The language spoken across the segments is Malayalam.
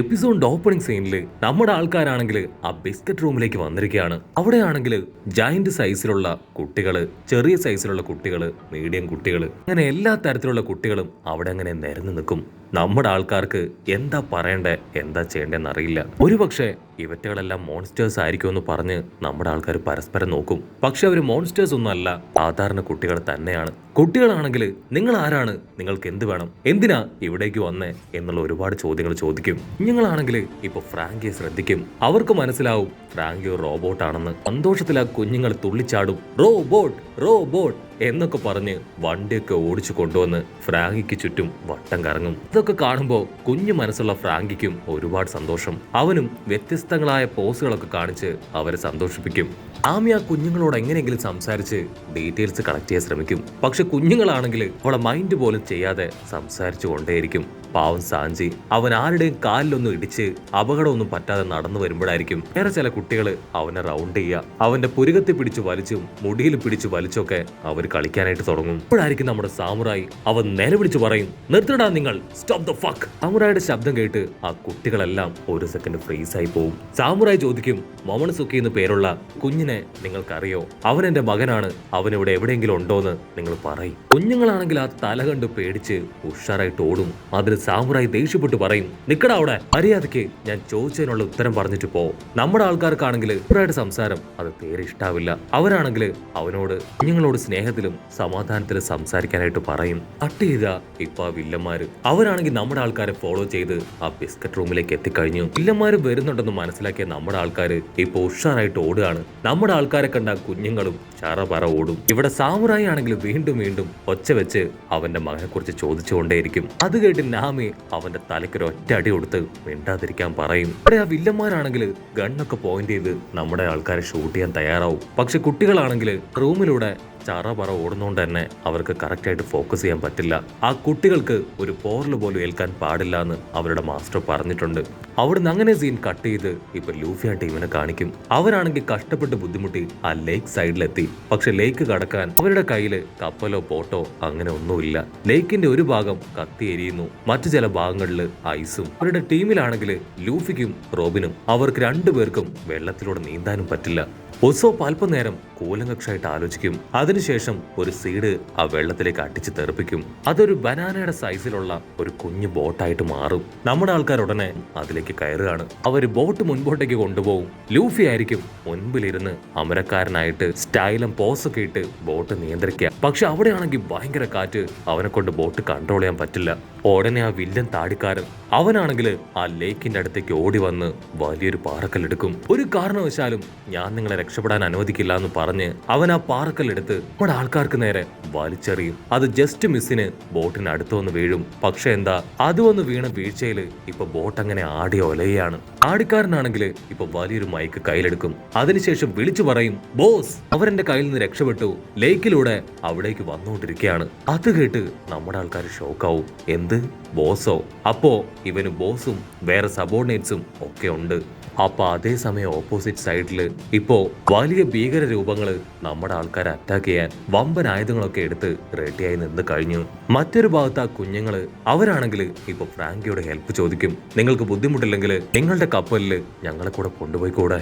എപ്പിസോഡിന്റെ ഓപ്പണിംഗ് സീനിൽ നമ്മുടെ ആൾക്കാരാണെങ്കിൽ ആ ബിസ്ക്കറ്റ് റൂമിലേക്ക് വന്നിരിക്കുകയാണ്. അവിടെയാണെങ്കിൽ ജയന്റ് സൈസിലുള്ള കുട്ടികള്, ചെറിയ സൈസിലുള്ള കുട്ടികള്, മീഡിയം കുട്ടികള്, അങ്ങനെ എല്ലാ തരത്തിലുള്ള കുട്ടികളും അവിടെ അങ്ങനെ നിരന്നു നിൽക്കും. നമ്മുടെ ആൾക്കാർക്ക് എന്താ പറയണ്ടേ, എന്താ ചെയ്യേണ്ടെന്ന് അറിയില്ല. ഒരുപക്ഷെ ഇവറ്റകളെല്ലാം മോൺസ്റ്റേഴ്സ് ആയിരിക്കുമെന്ന് പറഞ്ഞ് നമ്മുടെ ആൾക്കാർ പരസ്പരം നോക്കും. പക്ഷെ അവർ മോൺസ്റ്റേഴ്സ് ഒന്നും അല്ല, സാധാരണ കുട്ടികൾ തന്നെയാണ്. കുട്ടികളാണെങ്കിൽ നിങ്ങൾ ആരാണ്, നിങ്ങൾക്ക് എന്ത് വേണം, എന്തിനാ ഇവിടേക്ക് വന്നേ എന്നുള്ള ഒരുപാട് ചോദ്യങ്ങൾ ചോദിക്കും. കുഞ്ഞുങ്ങളാണെങ്കിൽ ഇപ്പൊ ഫ്രാങ്കിയെ ശ്രദ്ധിക്കും. അവർക്ക് മനസ്സിലാവും ഫ്രാങ്കി ഒരു റോബോട്ടാണെന്ന്. സന്തോഷത്തിൽ ആ കുഞ്ഞുങ്ങൾ തുള്ളിച്ചാടും. റോബോട്ട് റോബോട്ട് എന്നൊക്കെ പറഞ്ഞ് വണ്ടിയൊക്കെ ഓടിച്ചു കൊണ്ടുവന്ന് ഫ്രാങ്കിക്ക് ചുറ്റും വട്ടം കറങ്ങും. ഇതൊക്കെ കാണുമ്പോൾ കുഞ്ഞു മനസ്സുള്ള ഫ്രാങ്കിക്കും ഒരുപാട് സന്തോഷം. അവനും വ്യത്യസ്തങ്ങളായ പോസുകളൊക്കെ കാണിച്ച് അവരെ സന്തോഷിപ്പിക്കും. ആമി ആ കുഞ്ഞുങ്ങളോട് എങ്ങനെയെങ്കിലും സംസാരിച്ച് ഡീറ്റെയിൽസ് കളക്ട് ചെയ്യാൻ ശ്രമിക്കും. പക്ഷെ കുഞ്ഞുങ്ങളാണെങ്കിൽ അവളെ മൈൻഡ് പോലും ചെയ്യാതെ സംസാരിച്ചു കൊണ്ടേയിരിക്കും. പാവം സാഞ്ചി അവൻ ആരുടെയും കാലിലൊന്നും ഇടിച്ച് അപകടമൊന്നും പറ്റാതെ നടന്നു വരുമ്പോഴായിരിക്കും വേറെ ചില കുട്ടികൾ അവനെ റൗണ്ട് ചെയ്യുക. അവന്റെ പുരുകത്തെ പിടിച്ചു വലിച്ചും മുടിയിൽ പിടിച്ചു വലിച്ചൊക്കെ അവർ കളിക്കാനായിട്ട് തുടങ്ങും. ഇപ്പോഴായിരിക്കും നമ്മുടെ സാമുറായി അവൻ നിലവിളിച്ചു പറയും, നിർത്തടാ നിങ്ങൾ, സ്റ്റോപ്പ് ദ ഫക്ക്. സാമുറായിയുടെ ശബ്ദം കേട്ട് ആ കുട്ടികളെല്ലാം ഒരു സെക്കൻഡ് ഫ്രീസായി പോവും. സാമുറായി ചോദിക്കും, മൊമണസുക്കി എന്ന് പേരുള്ള കുഞ്ഞിനെ നിങ്ങൾക്കറിയോ? അവൻ എന്റെ മകനാണ്, അവൻ ഇവിടെ എവിടെയെങ്കിലും ഉണ്ടോന്ന് നിങ്ങൾ പറയും. കുഞ്ഞുങ്ങളാണെങ്കിൽ ആ തല കണ്ട് പേടിച്ച് ഉഷാറായിട്ട് ഓടും. അതിന് സാമുറായി ദേഷ്യപ്പെട്ട് പറയും, നിക്കടാ അവിടെ, മര്യാദയ്ക്ക് ഞാൻ ചോദിച്ചതിനുള്ള ഉത്തരം പറഞ്ഞിട്ട് പോ. നമ്മുടെ ആൾക്കാർക്കാണെങ്കിൽ ഇവരുടെ സംസാരം അത് തീരെ ഇഷ്ടാവില്ല. അവരാണെങ്കിൽ അവനോട് കുഞ്ഞുങ്ങളോട് സ്നേഹത്തിലും സമാധാനത്തിലും സംസാരിക്കാനായിട്ട് പറയും. കട്ട് ചെയ്ത ഇപ്പൊ ആ വില്ലന്മാര് അവരാണെങ്കിൽ നമ്മുടെ ആൾക്കാരെ ഫോളോ ചെയ്ത് ആ ബിസ്ക്കറ്റ് റൂമിലേക്ക് എത്തിക്കഴിഞ്ഞു. വില്ലന്മാര് വരുന്നുണ്ടെന്ന് മനസ്സിലാക്കിയ നമ്മുടെ ആൾക്കാര് ഇപ്പൊ ഉഷാറായിട്ട് ഓടുകയാണ്. നമ്മുടെ ആൾക്കാരെ കണ്ട കുഞ്ഞുങ്ങളും ചറപറ ഓടും. ഇവിടെ സാമുറായി ആണെങ്കിൽ വീണ്ടും വീണ്ടും ഒച്ച വെച്ച് അവന്റെ മകനെ കുറിച്ച് ചോദിച്ചുകൊണ്ടേയിരിക്കും. അത് കേട്ട് നാമി അവന്റെ തലയ്ക്കൊരു ഒറ്റ അടി കൊടുത്ത് മിണ്ടാതിരിക്കാൻ പറയും. ഇവിടെ ആ വില്ലന്മാരാണെങ്കിൽ ഗണ്ണൊക്കെ പോയിന്റ് ചെയ്ത് നമ്മുടെ ആൾക്കാരെ ഷൂട്ട് ചെയ്യാൻ തയ്യാറാവും. പക്ഷെ കുട്ടികളാണെങ്കിൽ റൂമിലൂടെ ചറപറ ഓടുന്നോണ്ട് തന്നെ അവർക്ക് കറക്റ്റായിട്ട് ഫോക്കസ് ചെയ്യാൻ പറ്റില്ല. ആ കുട്ടികൾക്ക് ഒരു പോറല് പോലും ഏൽക്കാൻ പാടില്ല എന്ന് അവരുടെ മാസ്റ്റർ പറഞ്ഞിട്ടുണ്ട്. അവിടുന്ന് അങ്ങനെ സീൻ കട്ട് ചെയ്ത് ഇപ്പൊ ലൂഫി ആ ടീമിനെ കാണിക്കും. അവരാണെങ്കിൽ കഷ്ടപ്പെട്ട് ബുദ്ധിമുട്ടി ആ ലേക്ക് സൈഡിലെത്തി. പക്ഷെ ലേക്ക് കടക്കാൻ അവരുടെ കയ്യില് കപ്പലോ ബോട്ടോ അങ്ങനെ ഒന്നുമില്ല. ലേക്കിന്റെ ഒരു ഭാഗം കത്തി എരിയുന്നു, മറ്റു ചില ഭാഗങ്ങളിൽ ഐസും. അവരുടെ ടീമിലാണെങ്കിൽ ലൂഫിക്കും റോബിനും അവർക്ക് രണ്ടുപേർക്കും വെള്ളത്തിലൂടെ നീന്താനും പറ്റില്ല. ഒസോപ്പ് അല്പനേരം കൂലങ്കക്ഷായിട്ട് ആലോചിക്കും. അതിനുശേഷം ഒരു സീഡ് ആ വെള്ളത്തിലേക്ക് അടിച്ച് തെറിപ്പിക്കും. അതൊരു ബനാനയുടെ സൈസിലുള്ള ഒരു കുഞ്ഞു ബോട്ടായിട്ട് മാറും. നമ്മുടെ ആൾക്കാർ ഉടനെ അതിലേക്ക് കയറുകയാണ്. അവര് ബോട്ട് മുൻപോട്ടേക്ക് കൊണ്ടുപോകും. ലൂഫി ആയിരിക്കും മുൻപിലിരുന്ന് അമരക്കാരനായിട്ട് സ്റ്റൈലും പോസൊക്കെ ഇട്ട് ബോട്ട് നിയന്ത്രിക്കുക. പക്ഷെ അവിടെയാണെങ്കിൽ ഭയങ്കര കാറ്റ്, അവനെ കൊണ്ട് ബോട്ട് കൺട്രോൾ ചെയ്യാൻ പറ്റില്ല. ഉടനെ ആ വില്ലൻ താടിക്കാരൻ അവനാണെങ്കിൽ ആ ലേക്കിന്റെ അടുത്തേക്ക് ഓടി വന്ന് വലിയൊരു പാറക്കല്ലെടുക്കും. ഒരു കാരണവശാലും ഞാൻ നിങ്ങളെ രക്ഷപ്പെടാൻ അനുവദിക്കില്ല എന്ന് പറഞ്ഞ് അവൻ ആ പാറക്കല്ലെടുത്ത് നമ്മുടെ ആൾക്കാർക്ക് നേരെ വലിച്ചെറിയും. അത് ജസ്റ്റ് മിസ്സിന് ബോട്ടിന് അടുത്ത് വന്ന് വീഴും. പക്ഷെ എന്താ, അത് വന്ന് വീണ വീഴ്ചയിൽ ഇപ്പൊ ബോട്ട് അങ്ങനെ ആടി ഒലയാണ്. ആടിക്കാരനാണെങ്കിൽ ഇപ്പൊ വലിയൊരു മൈക്ക് കയ്യിലെടുക്കും. അതിനുശേഷം വിളിച്ചു പറയും, ബോസ് അവരെന്റെ കയ്യിൽ നിന്ന് രക്ഷപ്പെട്ടു, ലേക്കിലൂടെ അവിടേക്ക് വന്നുകൊണ്ടിരിക്കുകയാണ്. അത് കേട്ട് നമ്മുടെ ആൾക്കാർ ഷോക്കാവും. എന്ത്, ബോസോ? അപ്പോ ഇവന് ബോസും വേറെ സബോർഡിനേറ്റ്സും ഒക്കെ ഉണ്ട്. അപ്പൊ അതേസമയം ഓപ്പോസിറ്റ് സൈഡില് ഇപ്പോ വലിയ ഭീകര രൂപങ്ങള് നമ്മുടെ ആൾക്കാരെ അറ്റാക്ക് ചെയ്യാൻ വമ്പൻ ആയുധങ്ങളൊക്കെ എടുത്ത് റെഡിയായി നിന്ന് കഴിഞ്ഞു. മറ്റൊരു ഭാഗത്ത് ആ കുഞ്ഞുങ്ങള് അവരാണെങ്കിൽ ഇപ്പൊ ഫ്രാങ്കിയോട് ഹെൽപ്പ് ചോദിക്കും. നിങ്ങൾക്ക് ബുദ്ധിമുട്ടില്ലെങ്കിൽ നിങ്ങളുടെ കപ്പലില് ഞങ്ങളെ കൂടെ കൊണ്ടുപോയി കൂടെ?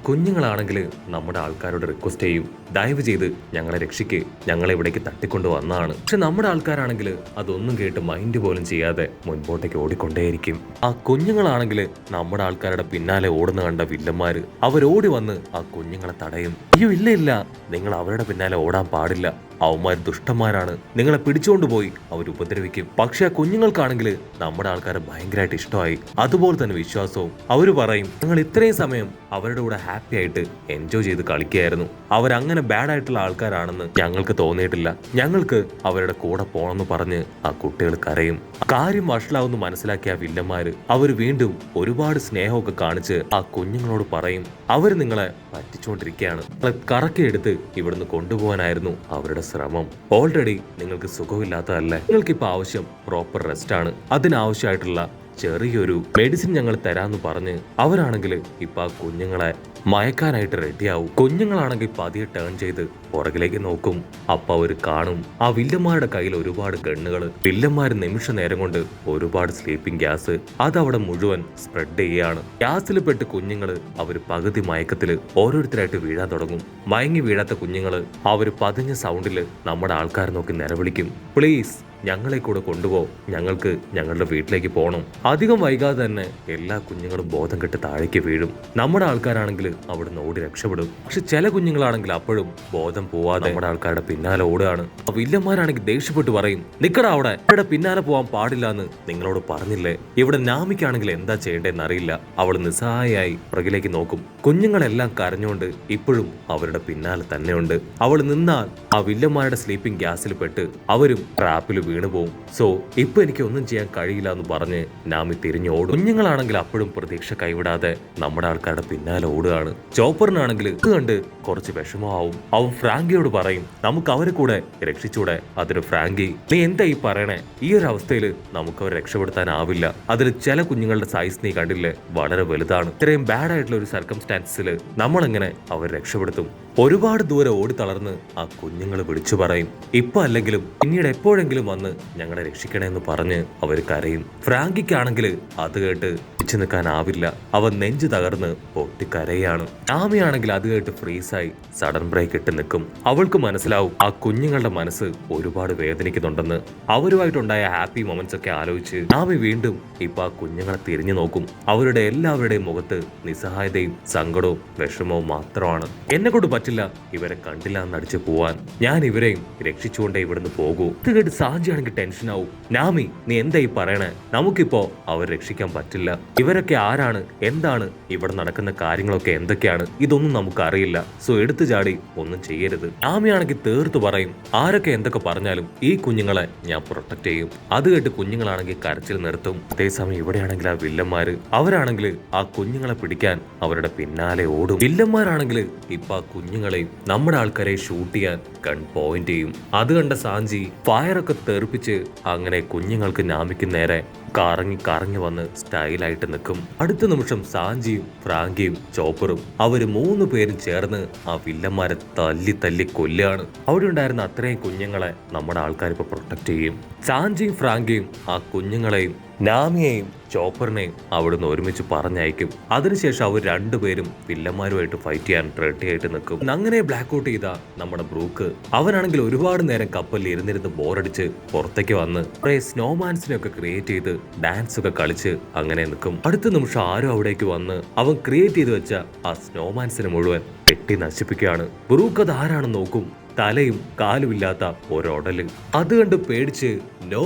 കുഞ്ഞുങ്ങളാണെങ്കിൽ നമ്മുടെ ആൾക്കാരോട് റിക്വസ്റ്റ് ചെയ്യും, ദയവ് ചെയ്ത് ഞങ്ങളെ രക്ഷിക്ക്, ഞങ്ങളെ ഇവിടേക്ക് തട്ടിക്കൊണ്ടു വന്നതാണ്. പക്ഷെ നമ്മുടെ ആൾക്കാരാണെങ്കിൽ അതൊന്നും കേട്ട് മൈൻഡ് പോലും ചെയ്യാതെ മുൻപോട്ടേക്ക് ഓടിക്കൊണ്ടേയിരിക്കും. ആ കുഞ്ഞുങ്ങളാണെങ്കിൽ നമ്മുടെ ആൾക്കാരുടെ പിന്നാലെ ഓടുന്ന കണ്ട വില്ലന്മാര് അവരോടി വന്ന് ആ കുഞ്ഞുങ്ങളെ തടയും. അയ്യോ ഇല്ല ഇല്ല, നിങ്ങൾ അവരുടെ പിന്നാലെ ഓടാൻ പാടില്ല, അവന്മാർ ദുഷ്ടന്മാരാണ്, നിങ്ങളെ പിടിച്ചുകൊണ്ട് പോയി അവർ ഉപദ്രവിക്കും. പക്ഷെ ആ കുഞ്ഞുങ്ങൾക്കാണെങ്കിൽ നമ്മുടെ ആൾക്കാരെ ഭയങ്കരമായിട്ട് ഇഷ്ടമായി, അതുപോലെ തന്നെ വിശ്വാസവും. അവര് പറയും, ഞങ്ങൾ ഇത്രയും സമയം അവരുടെ കൂടെ ഹാപ്പി ആയിട്ട് എൻജോയ് ചെയ്ത് കളിക്കുകയായിരുന്നു, അവരങ്ങനെ ബാഡ് ആയിട്ടുള്ള ആൾക്കാരാണെന്ന് ഞങ്ങൾക്ക് തോന്നിയിട്ടില്ല, ഞങ്ങൾക്ക് അവരുടെ കൂടെ പോണെന്ന് പറഞ്ഞ് ആ കുട്ടികൾ കരയും. കാര്യം വഷളാവെന്ന് മനസ്സിലാക്കിയ ആ വില്ലന്മാര് അവര് വീണ്ടും ഒരുപാട് സ്നേഹമൊക്കെ കാണിച്ച് ആ കുഞ്ഞുങ്ങളോട് പറയും, അവര് നിങ്ങളെ പറ്റിച്ചുകൊണ്ടിരിക്കുകയാണ്, കറക്കിയെടുത്ത് ഇവിടുന്ന് കൊണ്ടുപോകാനായിരുന്നു അവരുടെ ശ്രമം. ഓൾറെഡി നിങ്ങൾക്ക് സുഖമില്ലാത്തതല്ലേ, നിങ്ങൾക്കിപ്പോൾ ആവശ്യം പ്രോപ്പർ റെസ്റ്റ് ആണ്, അതിനാവശ്യമായിട്ടുള്ള ചെറിയൊരു മെഡിസിൻ ഞങ്ങൾ തരാന്ന് പറഞ്ഞ് അവരാണെങ്കിൽ ഇപ്പൊ ആ കുഞ്ഞുങ്ങളെ മയക്കാനായിട്ട് റെഡിയാവും. കുഞ്ഞുങ്ങളാണെങ്കിൽ പതിയെ ടേൺ ചെയ്ത് പുറകിലേക്ക് നോക്കും. അപ്പൊ അവര് കാണും ആ വില്ലന്മാരുടെ കയ്യിൽ ഒരുപാട് ഗണ്ണുകള്. വില്ലന്മാര് നിമിഷ നേരം കൊണ്ട് ഒരുപാട് സ്ലീപ്പിംഗ് ഗ്യാസ് അതവിടെ മുഴുവൻ സ്പ്രെഡ് ചെയ്യാണ്. ഗ്യാസിൽ പെട്ട് കുഞ്ഞുങ്ങള് അവര് പകുതി മയക്കത്തില് ഓരോരുത്തരായിട്ട് വീഴാൻ തുടങ്ങും. മയങ്ങി വീഴാത്ത കുഞ്ഞുങ്ങള് അവര് പതിഞ്ഞ സൗണ്ടില് നമ്മുടെ ആൾക്കാരെ നോക്കി നിലവിളിക്കും, പ്ലീസ് ഞങ്ങളെ കൂടെ കൊണ്ടുപോ, ഞങ്ങൾക്ക് ഞങ്ങളുടെ വീട്ടിലേക്ക് പോകണം. അധികം വൈകാതെ തന്നെ എല്ലാ കുഞ്ഞുങ്ങളും ബോധം കെട്ട് താഴേക്ക് വീഴും. നമ്മുടെ ആൾക്കാരാണെങ്കിൽ അവിടുന്ന് ഓടി രക്ഷപ്പെടും. പക്ഷെ ചില കുഞ്ഞുങ്ങളാണെങ്കിൽ അപ്പോഴും ബോധം പോവാതെ നമ്മുടെ ആൾക്കാരുടെ പിന്നാലെ ഓടുകയാണ്. വില്ലന്മാരാണെങ്കിൽ ദേഷ്യപ്പെട്ട് പറയും, നിക്കടാ അവിടെ, ഇവിടെ പിന്നാലെ പോവാൻ പാടില്ല എന്ന് നിങ്ങളോട് പറഞ്ഞില്ലേ. ഇവിടെ നാമിക്കാണെങ്കിൽ എന്താ ചെയ്യേണ്ടതെന്ന് അറിയില്ല. അവൾ നിസ്സഹായായി പുറകിലേക്ക് നോക്കും. കുഞ്ഞുങ്ങളെല്ലാം കരഞ്ഞുകൊണ്ട് ഇപ്പോഴും അവരുടെ പിന്നാലെ തന്നെയുണ്ട്. അവൾ നിന്നാൽ ആ വില്ലന്മാരുടെ സ്ലീപ്പിംഗ് ഗ്യാസിൽ പെട്ട് അവരും ട്രാപ്പിൽ വീണു പോവും. സോ ഇപ്പൊ എനിക്ക് ഒന്നും ചെയ്യാൻ കഴിയില്ല എന്ന് പറഞ്ഞ് നാമി തിരിഞ്ഞോടും. കുഞ്ഞുങ്ങളാണെങ്കിൽ അപ്പോഴും പ്രതീക്ഷ കൈവിടാതെ നമ്മുടെ ആൾക്കാരുടെ പിന്നാലെ ഓടുകയാണ്. ചോപ്പറിനാണെങ്കിൽ ഇത് കണ്ട് കുറച്ച് വിഷമമാവും. അവൻ ഫ്രാങ്കിയോട് പറയും, നമുക്ക് അവരെ കൂടെ രക്ഷിച്ചൂടെ. അതിന് ഫ്രാങ്കി, നീ എന്താ ഈ പറയണേ, ഈ ഒരു അവസ്ഥയിൽ നമുക്ക് അവരെ രക്ഷപ്പെടുത്താനാവില്ല. അതിൽ ചില കുഞ്ഞുങ്ങളുടെ സൈസ് നീ കണ്ടില്ലേ, വളരെ വലുതാണ്. ഇത്രയും ബാഡ് ആയിട്ടുള്ള ഒരു സർക്കംസ്റ്റാൻസിൽ നമ്മളെങ്ങനെ അവർ രക്ഷപ്പെടുത്തും. ഒരുപാട് ദൂരെ ഓടി തളർന്ന് ആ കുഞ്ഞുങ്ങൾ വിളിച്ചു പറയും, ഇപ്പൊ അല്ലെങ്കിലും പിന്നീട് എപ്പോഴെങ്കിലും വന്ന് ഞങ്ങളെ രക്ഷിക്കണേന്ന് പറഞ്ഞ് അവർ കരയും. ഫ്രാങ്കിക്കാണെങ്കിൽ അത് കേട്ട് പിടിച്ചു നിൽക്കാനാവില്ല. അവൻ നെഞ്ചു തകർന്ന് പൊട്ടിക്കരയാണ്. ആമയാണെങ്കിൽ അത് കേട്ട് ഫ്രീസായി സഡൻ ബ്രേക്ക് ഇട്ട് നിൽക്കും. അവൾക്ക് മനസ്സിലാവും ആ കുഞ്ഞുങ്ങളുടെ മനസ്സ് ഒരുപാട് വേദനിക്കുന്നുണ്ടെന്ന്. അവരുമായിട്ടുണ്ടായ ഹാപ്പി മൊമെന്റ്സ് ഒക്കെ ആലോചിച്ച് ആമി വീണ്ടും ഇപ്പൊ ആ കുഞ്ഞുങ്ങളെ തിരിഞ്ഞു നോക്കും. അവരുടെ എല്ലാവരുടെയും മുഖത്ത് നിസ്സഹായതയും സങ്കടവും വിഷമവും മാത്രമാണ്. എന്നെ കൊണ്ട് പറ്റില്ല ഇവരെ കണ്ടില്ല എന്നടിച്ചു പോവാൻ, ഞാൻ ഇവരെയും രക്ഷിച്ചുകൊണ്ടേ ഇവിടുന്ന് പോകൂ. ഇത് കേട്ട് സാഞ്ചിയാണെങ്കിൽ ടെൻഷനാവും. നാമി, നീ എന്താ ഈ പറയണേ, നമുക്കിപ്പോ അവർ രക്ഷിക്കാൻ പറ്റില്ല. ഇവരൊക്കെ ആരാണ്, എന്താണ് ഇവിടെ നടക്കുന്ന കാര്യങ്ങളൊക്കെ എന്തൊക്കെയാണ്, ഇതൊന്നും നമുക്ക് അറിയില്ല. സോ എടുത്തു ചാടി ഒന്നും ചെയ്യരുത്. ആമയാണെങ്കിൽ തീർത്തു പറയും, ആരൊക്കെ എന്തൊക്കെ പറഞ്ഞാലും ഈ കുഞ്ഞുങ്ങളെ ഞാൻ പ്രൊട്ടക്ട് ചെയ്യും. അത് കേട്ട് കുഞ്ഞുങ്ങളാണെങ്കിൽ കരച്ചിൽ നിർത്തും. അതേസമയം ഇവിടെയാണെങ്കിൽ ആ വില്ലന്മാര് അവരാണെങ്കിൽ ആ കുഞ്ഞുങ്ങളെ പിടിക്കാൻ അവരുടെ പിന്നാലെ ഓടും. വില്ലന്മാരാണെങ്കിൽ ഇപ്പൊ ആ കുഞ്ഞുങ്ങളെയും നമ്മുടെ ആൾക്കാരെ ഷൂട്ട് ചെയ്യാൻ ഗൺ പോയിന്റ് ചെയ്യും. അത് കണ്ട സാഞ്ചി ഫയറൊക്കെ തെറിപ്പിച്ച് അങ്ങനെ കുഞ്ഞുങ്ങൾക്ക് നാമിക്ക് നേരെ കറങ്ങി വന്ന് സ്റ്റൈലായിട്ട് നിൽക്കും. അടുത്ത നിമിഷം സാഞ്ചിയും ഫ്രാങ്കിയും ചോപ്പറും അവര് 3 പേരും ചേർന്ന് ആ വില്ലന്മാരെ തല്ലി കൊല്ലുകയാണ്. അവിടെ ഉണ്ടായിരുന്ന അത്രയും കുഞ്ഞുങ്ങളെ നമ്മുടെ ആൾക്കാർ ഇപ്പൊ പ്രൊട്ടക്ട് ചെയ്യും. സാഞ്ചിയും ഫ്രാങ്കിയും ആ കുഞ്ഞുങ്ങളെയും നാമിയെയും ചോപ്പറിനെയും അവിടുന്ന് ഒരുമിച്ച് പറഞ്ഞയക്കും. അതിനുശേഷം അവർ 2 പേരും വില്ലന്മാരുമായിട്ട് ഫൈറ്റ് ചെയ്യാൻ റെഡി ആയിട്ട് നിൽക്കും. അങ്ങനെ ബ്ലാക്ക് ഔട്ട് ചെയ്ത നമ്മുടെ ബ്രൂക്ക് അവനാണെങ്കിൽ ഒരുപാട് നേരം കപ്പലിൽ ഇരുന്നിരുന്ന് ബോറടിച്ച് പുറത്തേക്ക് വന്ന് കുറെ സ്നോമാൻസിനെ ഒക്കെ ക്രിയേറ്റ് ചെയ്ത് ഡാൻസ് ഒക്കെ കളിച്ച് അങ്ങനെ നിൽക്കും. അടുത്ത നിമിഷം ആരും അവിടേക്ക് വന്ന് അവൻ ക്രിയേറ്റ് ചെയ്ത് വെച്ച ആ സ്നോമാൻസിനെ മുഴുവൻ വെട്ടി നശിപ്പിക്കുകയാണ്. ബ്രൂക്ക് അത് ആരാണെന്ന് നോക്കും. തലയും കാലുമില്ലാത്ത ഒരൊടല്. അത് കണ്ട് പേടിച്ച് നോ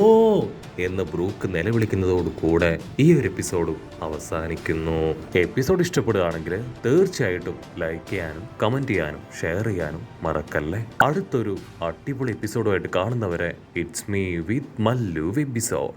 എന്ന് ബ്രൂക്ക് നിലവിളിക്കുന്നതോട് കൂടെ ഈ ഒരു എപ്പിസോഡ് അവസാനിക്കുന്നു. എപ്പിസോഡ് ഇഷ്ടപ്പെടുകയാണെങ്കിൽ തീർച്ചയായിട്ടും ലൈക്ക് ചെയ്യാനും കമന്റ് ചെയ്യാനും ഷെയർ ചെയ്യാനും മറക്കല്ലേ. അടുത്തൊരു അടിപൊളി എപ്പിസോഡുമായിട്ട് കാണുന്നവരെ it's me with Mallu episode.